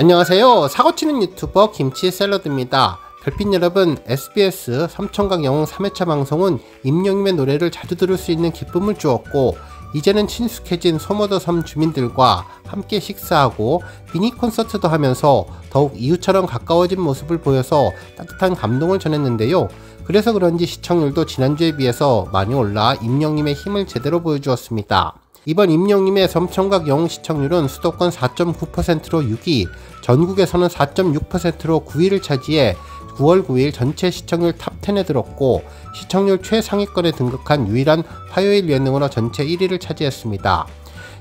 안녕하세요. 사고치는 유튜버 김치샐러드입니다. 별빛 여러분, SBS 삼총각 영웅 3회차 방송은 임영님의 노래를 자주 들을 수 있는 기쁨을 주었고, 이제는 친숙해진 소모더 섬 주민들과 함께 식사하고 미니 콘서트도 하면서 더욱 이웃처럼 가까워진 모습을 보여서 따뜻한 감동을 전했는데요. 그래서 그런지 시청률도 지난주에 비해서 많이 올라 임영님의 힘을 제대로 보여주었습니다. 이번 임영님의 삼총각 영웅 시청률은 수도권 4.9%로 6위, 전국에서는 4.6%로 9위를 차지해 9월 9일 전체 시청률 탑10에 들었고, 시청률 최상위권에 등극한 유일한 화요일 예능으로 전체 1위를 차지했습니다.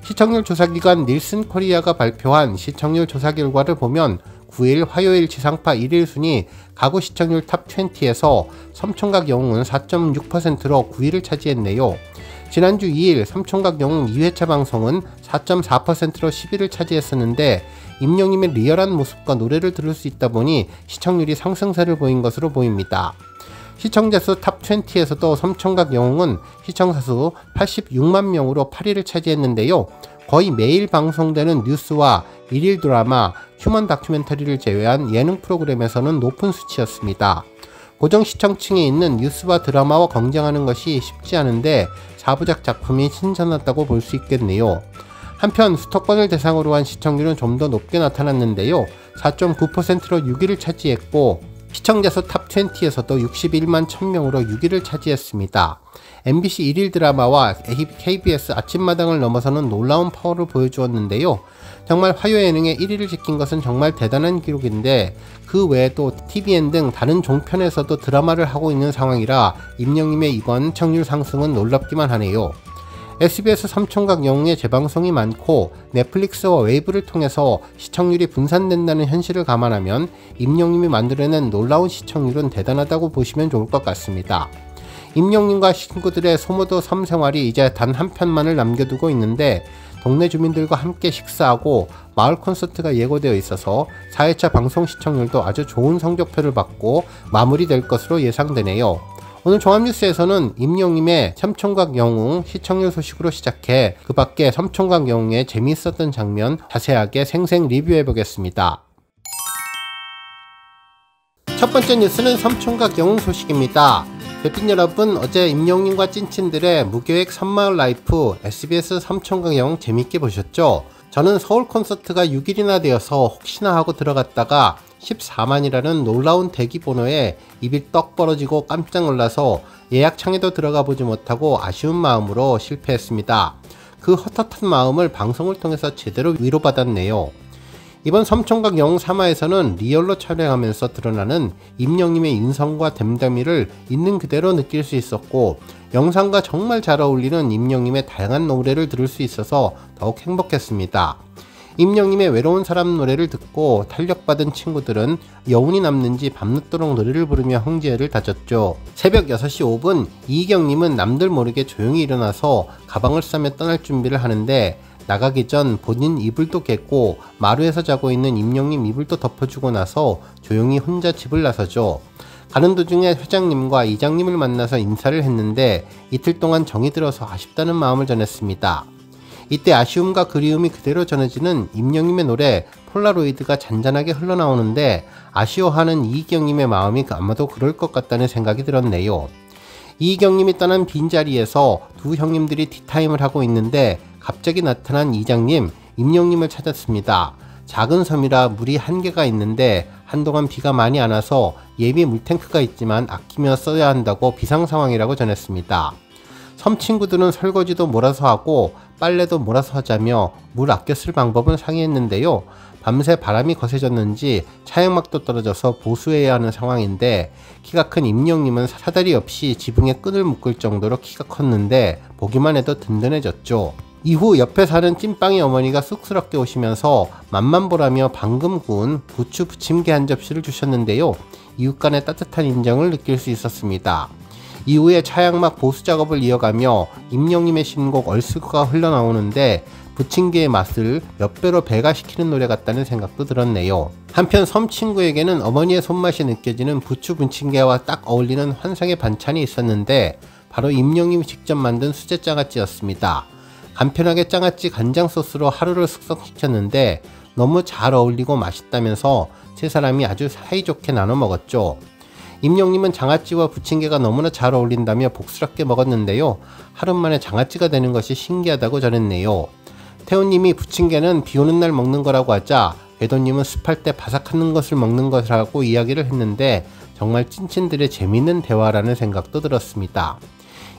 시청률 조사기관 닐슨 코리아가 발표한 시청률 조사 결과를 보면 9일 화요일 지상파 1일 순위 가구 시청률 탑20에서 삼총각 영웅은 4.6%로 9위를 차지했네요. 지난주 2일 삼총각 영웅 2회차 방송은 4.4%로 10위를 차지했었는데, 임영님의 리얼한 모습과 노래를 들을 수 있다 보니 시청률이 상승세를 보인 것으로 보입니다. 시청자수 탑20에서도 삼총각 영웅은 시청자수 86만 명으로 8위를 차지했는데요. 거의 매일 방송되는 뉴스와 일일 드라마, 휴먼 다큐멘터리를 제외한 예능 프로그램에서는 높은 수치였습니다. 고정 시청층에 있는 뉴스와 드라마와 경쟁하는 것이 쉽지 않은데 4부작 작품이 신선하다고 볼 수 있겠네요. 한편 수도권을 대상으로 한 시청률은 좀 더 높게 나타났는데요. 4.9%로 6위를 차지했고, 시청자수 탑20에서도 61만 1000명으로 6위를 차지했습니다. MBC 일일 드라마와 KBS 아침마당을 넘어서는 놀라운 파워를 보여주었는데요. 정말 화요 예능의 1위를 지킨 것은 정말 대단한 기록인데, 그 외에도 TVN 등 다른 종편에서도 드라마를 하고 있는 상황이라 임영님의 이번 시청률 상승은 놀랍기만 하네요. SBS 삼총각 영웅의 재방송이 많고 넷플릭스와 웨이브를 통해서 시청률이 분산된다는 현실을 감안하면 임영님이 만들어낸 놀라운 시청률은 대단하다고 보시면 좋을 것 같습니다. 임영님과 친구들의 소모더 섬 생활이 이제 단 한 편만을 남겨두고 있는데, 동네 주민들과 함께 식사하고 마을 콘서트가 예고되어 있어서 4회차 방송 시청률도 아주 좋은 성적표를 받고 마무리될 것으로 예상되네요. 오늘 종합뉴스에서는 임영님의 삼총각 영웅 시청률 소식으로 시작해 그 밖에 삼총각 영웅의 재미있었던 장면 자세하게 생생 리뷰해보겠습니다. 첫 번째 뉴스는 삼총각 영웅 소식입니다. 별빛 여러분, 어제 임영님과 찐친들의 무계획 섬마을 라이프 SBS 삼총각 영웅 재밌게 보셨죠? 저는 서울 콘서트가 6일이나 되어서 혹시나 하고 들어갔다가 14만이라는 놀라운 대기 번호에 입이 떡 벌어지고 깜짝 놀라서 예약창에도 들어가 보지 못하고 아쉬운 마음으로 실패했습니다. 그 헛헛한 마음을 방송을 통해서 제대로 위로받았네요. 이번 삼총각 영웅 3화에서는 리얼로 촬영하면서 드러나는 임영님의 인성과 댐댐이를 있는 그대로 느낄 수 있었고, 영상과 정말 잘 어울리는 임영님의 다양한 노래를 들을 수 있어서 더욱 행복했습니다. 임영님의 외로운 사람 노래를 듣고 탄력받은 친구들은 여운이 남는지 밤늦도록 노래를 부르며 형제를 다졌죠. 새벽 6시 5분 이희경님은 남들 모르게 조용히 일어나서 가방을 싸며 떠날 준비를 하는데, 나가기 전 본인 이불도 깼고 마루에서 자고 있는 임영님 이불도 덮어주고 나서 조용히 혼자 집을 나서죠. 가는 도중에 회장님과 이장님을 만나서 인사를 했는데 이틀 동안 정이 들어서 아쉽다는 마음을 전했습니다. 이때 아쉬움과 그리움이 그대로 전해지는 임영님의 노래 폴라로이드가 잔잔하게 흘러나오는데, 아쉬워하는 이희경님의 마음이 아마도 그럴 것 같다는 생각이 들었네요. 이희경님이 떠난 빈자리에서 두 형님들이 티타임을 하고 있는데 갑자기 나타난 이장님, 임영님을 찾았습니다. 작은 섬이라 물이 한계가 있는데 한동안 비가 많이 안 와서 예비 물탱크가 있지만 아끼며 써야 한다고 비상 상황이라고 전했습니다. 섬 친구들은 설거지도 몰아서 하고 빨래도 몰아서 하자며 물 아껴 쓸 방법을 상의했는데요. 밤새 바람이 거세졌는지 차양막도 떨어져서 보수해야 하는 상황인데, 키가 큰 임영님은 사다리 없이 지붕에 끈을 묶을 정도로 키가 컸는데 보기만 해도 든든해졌죠. 이후 옆에 사는 찐빵이 어머니가 쑥스럽게 오시면서 맛만 보라며 방금 구운 부추 부침개 한 접시를 주셨는데요. 이웃 간의 따뜻한 인정을 느낄 수 있었습니다. 이후에 차양막 보수 작업을 이어가며 임영님의 신곡 얼스구가 흘러나오는데 부침개의 맛을 몇 배로 배가시키는 노래 같다는 생각도 들었네요. 한편 섬 친구에게는 어머니의 손맛이 느껴지는 부추 부침개와 딱 어울리는 환상의 반찬이 있었는데, 바로 임영님이 직접 만든 수제 장아찌였습니다. 간편하게 장아찌 간장 소스로 하루를 숙성시켰는데 너무 잘 어울리고 맛있다면서 세 사람이 아주 사이좋게 나눠 먹었죠. 임영님은 장아찌와 부침개가 너무나 잘 어울린다며 복스럽게 먹었는데요. 하루 만에 장아찌가 되는 것이 신기하다고 전했네요. 태훈님이 부침개는 비 오는 날 먹는 거라고 하자 궤도님은 습할 때 바삭한 것을 먹는 것이라고 이야기를 했는데 정말 찐친들의 재밌는 대화라는 생각도 들었습니다.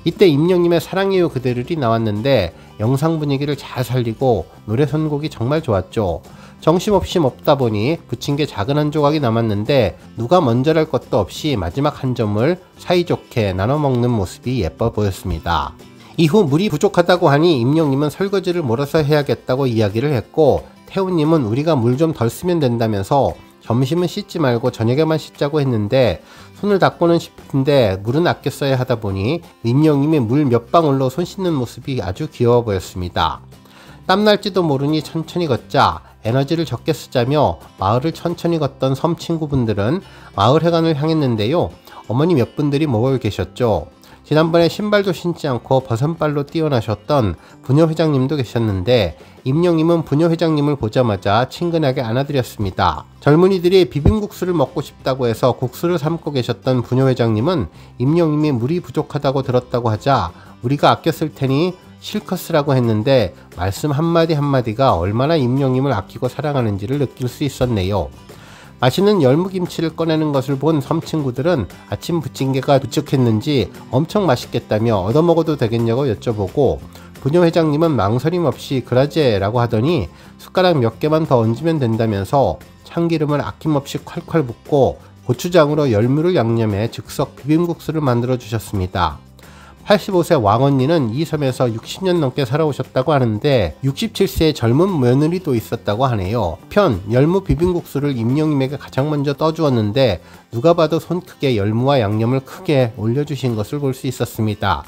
이때 임영님의 사랑해요 그대를이 나왔는데 영상 분위기를 잘 살리고 노래 선곡이 정말 좋았죠. 정신없이 먹다 보니 부침개 작은 한 조각이 남았는데 누가 먼저랄 것도 없이 마지막 한 점을 사이좋게 나눠 먹는 모습이 예뻐 보였습니다. 이후 물이 부족하다고 하니 임영님은 설거지를 몰아서 해야겠다고 이야기를 했고 태훈님은 우리가 물 좀 덜 쓰면 된다면서 점심은 씻지 말고 저녁에만 씻자고 했는데 손을 닦고는 싶은데 물은 아껴 써야 하다 보니 임영님이 물 몇 방울로 손 씻는 모습이 아주 귀여워 보였습니다. 땀날지도 모르니 천천히 걷자 에너지를 적게 쓰자며 마을을 천천히 걷던 섬 친구분들은 마을회관을 향했는데요. 어머니 몇 분들이 모여 계셨죠. 지난번에 신발도 신지 않고 버선발로 뛰어나셨던 부녀회장님도 계셨는데 임영님은 부녀회장님을 보자마자 친근하게 안아드렸습니다. 젊은이들이 비빔국수를 먹고 싶다고 해서 국수를 삶고 계셨던 부녀회장님은 임영님이 물이 부족하다고 들었다고 하자 우리가 아껴 쓸 테니 실컷 쓰라고 했는데 말씀 한마디 한마디가 얼마나 임영님을 아끼고 사랑하는지를 느낄 수 있었네요. 맛있는 열무김치를 꺼내는 것을 본 섬친구들은 아침 부침개가 부족했는지 엄청 맛있겠다며 얻어먹어도 되겠냐고 여쭤보고 부녀회장님은 망설임 없이 그라제 라고 하더니 숟가락 몇 개만 더 얹으면 된다면서 참기름을 아낌없이 콸콸 붓고 고추장으로 열무를 양념해 즉석 비빔국수를 만들어 주셨습니다. 85세 왕언니는 이 섬에서 60년 넘게 살아오셨다고 하는데 67세의 젊은 며느리도 있었다고 하네요. 편 열무 비빔국수를 임영님에게 가장 먼저 떠주었는데 누가 봐도 손 크게 열무와 양념을 크게 올려주신 것을 볼 수 있었습니다.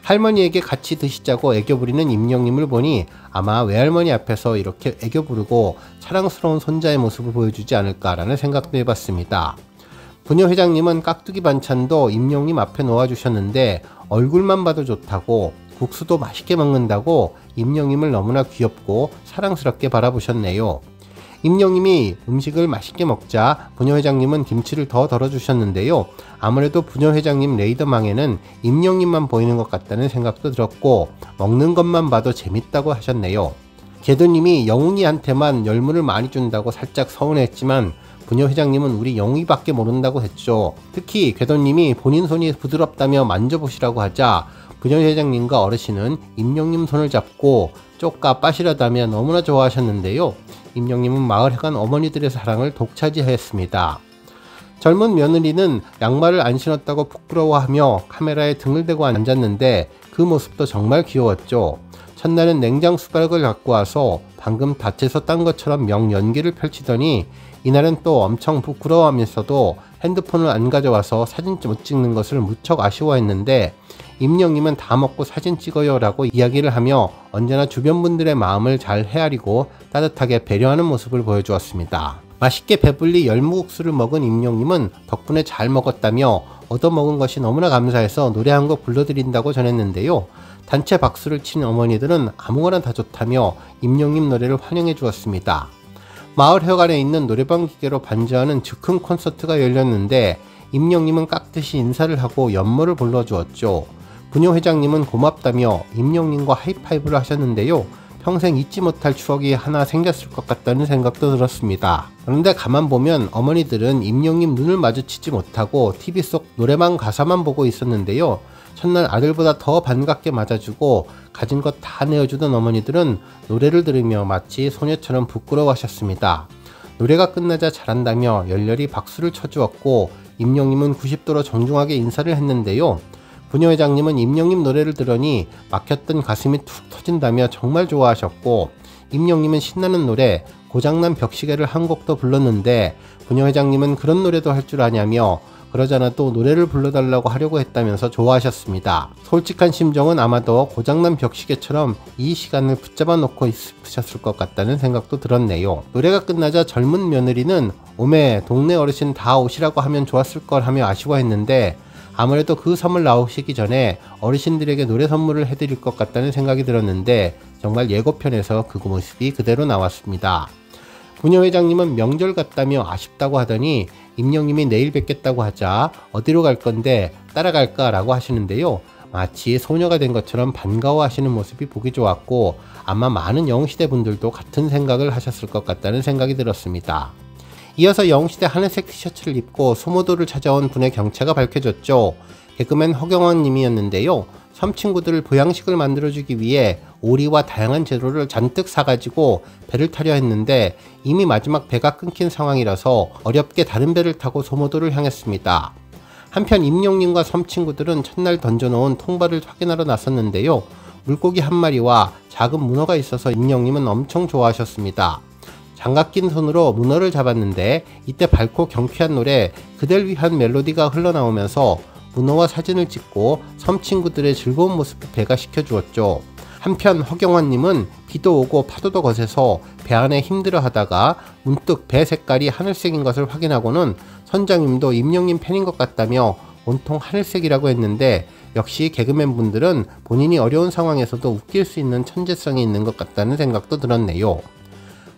할머니에게 같이 드시자고 애교 부리는 임영님을 보니 아마 외할머니 앞에서 이렇게 애교 부르고 사랑스러운 손자의 모습을 보여주지 않을까라는 생각도 해봤습니다. 부녀회장님은 깍두기 반찬도 임영님 앞에 놓아주셨는데 얼굴만 봐도 좋다고 국수도 맛있게 먹는다고 임영님을 너무나 귀엽고 사랑스럽게 바라보셨네요. 임영님이 음식을 맛있게 먹자 부녀회장님은 김치를 더 덜어주셨는데요. 아무래도 부녀회장님 레이더망에는 임영님만 보이는 것 같다는 생각도 들었고 먹는 것만 봐도 재밌다고 하셨네요. 개도님이 영웅이한테만 열무를 많이 준다고 살짝 서운했지만 부녀회장님은 우리 영웅이밖에 모른다고 했죠. 특히 궤도님이 본인 손이 부드럽다며 만져보시라고 하자 부녀회장님과 어르신은 임영님 손을 잡고 쪽가 빠시려다며 너무나 좋아하셨는데요. 임영님은 마을회관 어머니들의 사랑을 독차지하였습니다. 젊은 며느리는 양말을 안 신었다고 부끄러워하며 카메라에 등을 대고 앉았는데 그 모습도 정말 귀여웠죠. 첫날은 냉장 수박을 갖고 와서 방금 밭에서 딴 것처럼 명연기를 펼치더니 이날은 또 엄청 부끄러워하면서도 핸드폰을 안 가져와서 사진 못 찍는 것을 무척 아쉬워했는데 임영님은 다 먹고 사진 찍어요 라고 이야기를 하며 언제나 주변 분들의 마음을 잘 헤아리고 따뜻하게 배려하는 모습을 보여주었습니다. 맛있게 배불리 열무국수를 먹은 임영님은 덕분에 잘 먹었다며 얻어먹은 것이 너무나 감사해서 노래 한 곡 불러드린다고 전했는데요. 단체 박수를 친 어머니들은 아무거나 다 좋다며 임영님 노래를 환영해 주었습니다. 마을회관에 있는 노래방 기계로 반주하는 즉흥 콘서트가 열렸는데 임영님은 깍듯이 인사를 하고 연모를 불러주었죠. 부녀회장님은 고맙다며 임영님과 하이파이브를 하셨는데요. 평생 잊지 못할 추억이 하나 생겼을 것 같다는 생각도 들었습니다. 그런데 가만 보면 어머니들은 임영님 눈을 마주치지 못하고 TV 속 노래방 가사만 보고 있었는데요. 첫날 아들보다 더 반갑게 맞아주고 가진 것 다 내어주던 어머니들은 노래를 들으며 마치 소녀처럼 부끄러워하셨습니다. 노래가 끝나자 잘한다며 열렬히 박수를 쳐주었고 임영님은 90도로 정중하게 인사를 했는데요. 부녀회장님은 임영님 노래를 들으니 막혔던 가슴이 툭 터진다며 정말 좋아하셨고 임영님은 신나는 노래 고장난 벽시계를 한 곡도 불렀는데 부녀회장님은 그런 노래도 할 줄 아냐며 그러잖아 또 노래를 불러달라고 하려고 했다면서 좋아하셨습니다. 솔직한 심정은 아마도 고장난 벽시계처럼 이 시간을 붙잡아 놓고 싶으셨을 것 같다는 생각도 들었네요. 노래가 끝나자 젊은 며느리는 오메 동네 어르신 다 오시라고 하면 좋았을 걸 하며 아쉬워했는데 아무래도 그 섬을 나오시기 전에 어르신들에게 노래 선물을 해드릴 것 같다는 생각이 들었는데 정말 예고편에서 그 모습이 그대로 나왔습니다. 부녀회장님은 명절 같다며 아쉽다고 하더니 임영님이 내일 뵙겠다고 하자 어디로 갈 건데 따라갈까 라고 하시는데요. 마치 소녀가 된 것처럼 반가워 하시는 모습이 보기 좋았고 아마 많은 영웅시대 분들도 같은 생각을 하셨을 것 같다는 생각이 들었습니다. 이어서 영웅시대 하늘색 티셔츠를 입고 소모도를 찾아온 분의 정체가 밝혀졌죠. 개그맨 허경환 님이었는데요. 섬친구들을 보양식을 만들어주기 위해 오리와 다양한 재료를 잔뜩 사가지고 배를 타려 했는데 이미 마지막 배가 끊긴 상황이라서 어렵게 다른 배를 타고 소모도를 향했습니다. 한편 임영님과 섬친구들은 첫날 던져놓은 통발을 확인하러 나섰는데요. 물고기 한 마리와 작은 문어가 있어서 임영님은 엄청 좋아하셨습니다. 장갑 낀 손으로 문어를 잡았는데 이때 밝고 경쾌한 노래 그댈 위한 멜로디가 흘러나오면서 문어와 사진을 찍고 섬친구들의 즐거운 모습을 배가시켜 주었죠. 한편 허경환님은 비도 오고 파도도 거세서 배 안에 힘들어 하다가 문득 배 색깔이 하늘색인 것을 확인하고는 선장님도 임영님 팬인 것 같다며 온통 하늘색이라고 했는데 역시 개그맨 분들은 본인이 어려운 상황에서도 웃길 수 있는 천재성이 있는 것 같다는 생각도 들었네요.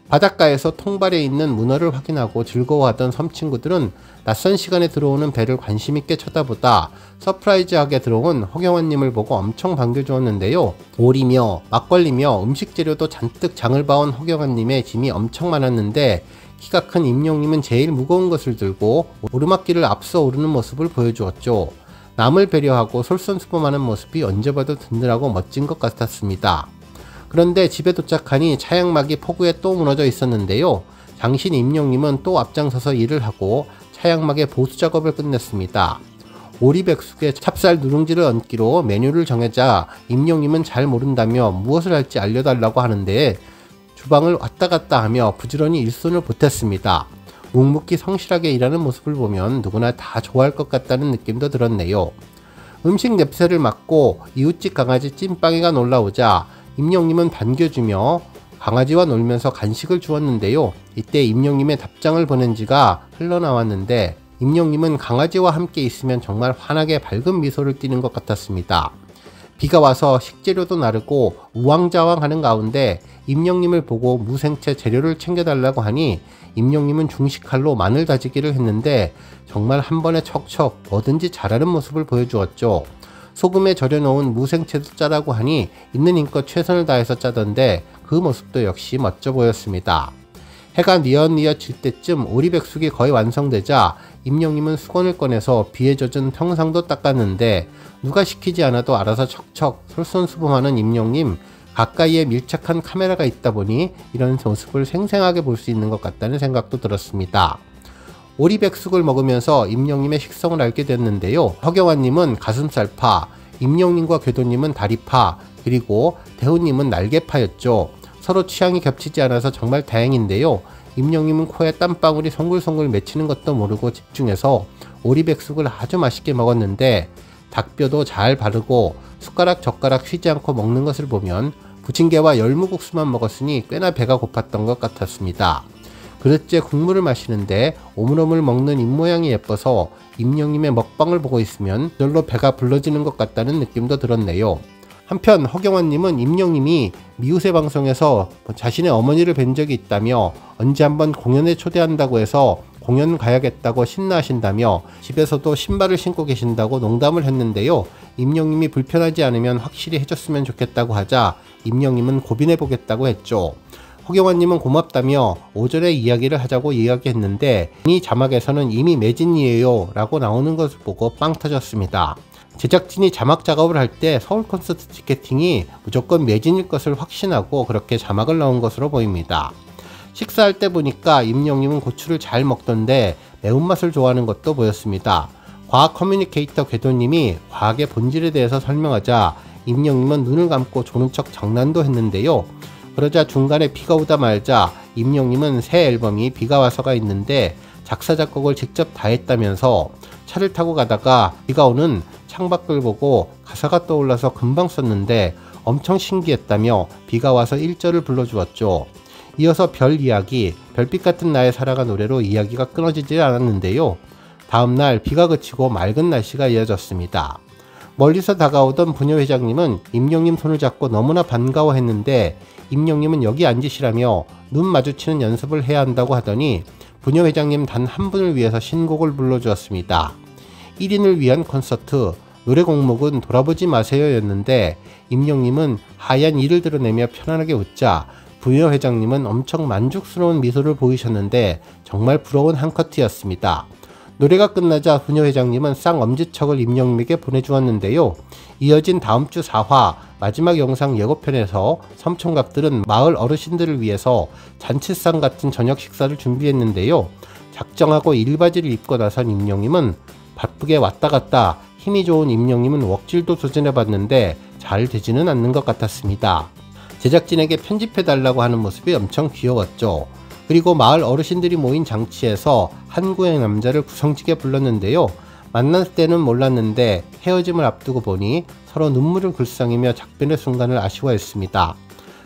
바닷가에서 통발에 있는 문어를 확인하고 즐거워하던 섬친구들은 낯선 시간에 들어오는 배를 관심있게 쳐다보다 서프라이즈하게 들어온 허경환님을 보고 엄청 반겨주었는데요. 오리며 막걸리며 음식 재료도 잔뜩 장을 봐온 허경환님의 짐이 엄청 많았는데 키가 큰 임영님은 제일 무거운 것을 들고 오르막길을 앞서 오르는 모습을 보여주었죠. 남을 배려하고 솔선수범하는 모습이 언제 봐도 든든하고 멋진 것 같았습니다. 그런데 집에 도착하니 차양막이 폭우에 또 무너져 있었는데요. 장신 임영님은 또 앞장서서 일을 하고 차양막의 보수 작업을 끝냈습니다. 오리백숙에 찹쌀 누룽지를 얹기로 메뉴를 정하자 임영님은 잘 모른다며 무엇을 할지 알려달라고 하는데 주방을 왔다 갔다 하며 부지런히 일손을 보탰습니다. 묵묵히 성실하게 일하는 모습을 보면 누구나 다 좋아할 것 같다는 느낌도 들었네요. 음식 냄새를 맡고 이웃집 강아지 찐빵이가 놀라오자 임영님은 반겨주며 강아지와 놀면서 간식을 주었는데요. 이때 임영님의 답장을 보낸 지가 흘러나왔는데 임영님은 강아지와 함께 있으면 정말 환하게 밝은 미소를 띠는 것 같았습니다. 비가 와서 식재료도 나르고 우왕좌왕하는 가운데 임영님을 보고 무생채 재료를 챙겨달라고 하니 임영님은 중식칼로 마늘 다지기를 했는데 정말 한 번에 척척 뭐든지 잘하는 모습을 보여주었죠. 소금에 절여놓은 무생채도 짜라고 하니 있는 힘껏 최선을 다해서 짜던데 그 모습도 역시 멋져 보였습니다. 해가 뉘엿뉘엿 질 때쯤 오리백숙이 거의 완성되자 임영님은 수건을 꺼내서 비에 젖은 평상도 닦았는데 누가 시키지 않아도 알아서 척척 솔선수범하는 임영님, 가까이에 밀착한 카메라가 있다 보니 이런 모습을 생생하게 볼 수 있는 것 같다는 생각도 들었습니다. 오리백숙을 먹으면서 임영님의 식성을 알게 됐는데요. 허경환님은 가슴살파, 임영님과 궤도님은 다리파, 그리고 대훈님은 날개파였죠. 서로 취향이 겹치지 않아서 정말 다행인데요. 임영님은 코에 땀방울이 송글송글 맺히는 것도 모르고 집중해서 오리백숙을 아주 맛있게 먹었는데 닭뼈도 잘 바르고 숟가락 젓가락 쉬지 않고 먹는 것을 보면 부침개와 열무국수만 먹었으니 꽤나 배가 고팠던 것 같았습니다. 그릇째 국물을 마시는데 오물오물 먹는 입모양이 예뻐서 임영님의 먹방을 보고 있으면 저절로 배가 불러지는 것 같다는 느낌도 들었네요. 한편 허경환님은 임영님이 미우새 방송에서 자신의 어머니를 뵌 적이 있다며 언제 한번 공연에 초대한다고 해서 공연 가야겠다고 신나하신다며 집에서도 신발을 신고 계신다고 농담을 했는데요. 임영님이 불편하지 않으면 확실히 해줬으면 좋겠다고 하자 임영님은 고민해보겠다고 했죠. 허경환님은 고맙다며 오전에 이야기를 하자고 이야기했는데 이 자막에서는 이미 매진이에요 라고 나오는 것을 보고 빵 터졌습니다. 제작진이 자막 작업을 할 때 서울 콘서트 티켓팅이 무조건 매진일 것을 확신하고 그렇게 자막을 넣은 것으로 보입니다. 식사할 때 보니까 임영님은 고추를 잘 먹던데 매운맛을 좋아하는 것도 보였습니다. 과학 커뮤니케이터 궤도님이 과학의 본질에 대해서 설명하자 임영님은 눈을 감고 조는 척 장난도 했는데요. 그러자 중간에 비가 오다 말자 임영님은 새 앨범이 비가 와서가 있는데 작사 작곡을 직접 다 했다면서 차를 타고 가다가 비가 오는 창밖을 보고 가사가 떠올라서 금방 썼는데 엄청 신기했다며 비가 와서 1절을 불러주었죠. 이어서 별 이야기, 별빛 같은 나의 사랑아 노래로 이야기가 끊어지지 않았는데요. 다음날 비가 그치고 맑은 날씨가 이어졌습니다. 멀리서 다가오던 부녀 회장님은 임영님 손을 잡고 너무나 반가워했는데 임영님은 여기 앉으시라며 눈 마주치는 연습을 해야 한다고 하더니 부녀 회장님 단 한 분을 위해서 신곡을 불러주었습니다. 1인을 위한 콘서트, 노래 곡목은 돌아보지 마세요 였는데 임영님은 하얀 이를 드러내며 편안하게 웃자 부녀 회장님은 엄청 만족스러운 미소를 보이셨는데 정말 부러운 한 커트였습니다. 노래가 끝나자 부녀 회장님은 쌍엄지척을 임영님에게 보내주었는데요. 이어진 다음 주 4화 마지막 영상 예고편에서 삼총각들은 마을 어르신들을 위해서 잔치상 같은 저녁 식사를 준비했는데요. 작정하고 일바지를 입고 나선 임영님은 바쁘게 왔다 갔다 힘이 좋은 임영님은 웍질도 도전해봤는데 잘 되지는 않는 것 같았습니다. 제작진에게 편집해달라고 하는 모습이 엄청 귀여웠죠. 그리고 마을 어르신들이 모인 장치에서 한국의 남자를 구성지게 불렀는데요. 만났을 때는 몰랐는데 헤어짐을 앞두고 보니 서로 눈물을 글썽이며 작별의 순간을 아쉬워했습니다.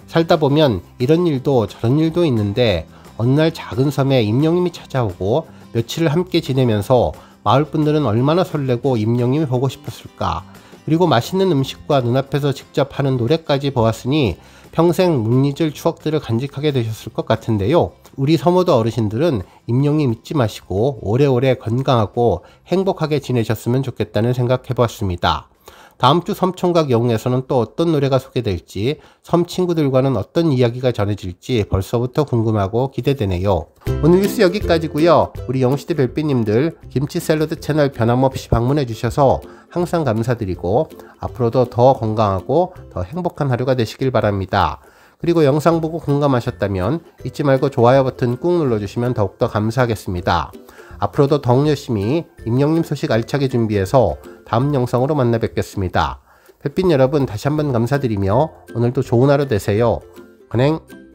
살다 보면 이런 일도 저런 일도 있는데 어느 날 작은 섬에 임영님이 찾아오고 며칠을 함께 지내면서 마을 분들은 얼마나 설레고 임영님이 보고 싶었을까. 그리고 맛있는 음식과 눈앞에서 직접 하는 노래까지 보았으니 평생 못 잊을 추억들을 간직하게 되셨을 것 같은데요. 우리 서모도 어르신들은 임영님 잊지 마시고 오래오래 건강하고 행복하게 지내셨으면 좋겠다는 생각 해보았습니다. 다음 주 섬총각 영웅에서는 또 어떤 노래가 소개될지, 섬 친구들과는 어떤 이야기가 전해질지 벌써부터 궁금하고 기대되네요. 오늘 뉴스 여기까지고요. 우리 영시대 별빛님들 김치 샐러드 채널 변함없이 방문해 주셔서 항상 감사드리고 앞으로도 더 건강하고 더 행복한 하루가 되시길 바랍니다. 그리고 영상 보고 공감하셨다면 잊지 말고 좋아요 버튼 꾹 눌러주시면 더욱더 감사하겠습니다. 앞으로도 더욱 열심히 임영님 소식 알차게 준비해서 다음 영상으로 만나 뵙겠습니다. 별빛 여러분 다시 한번 감사드리며 오늘도 좋은 하루 되세요. 건행!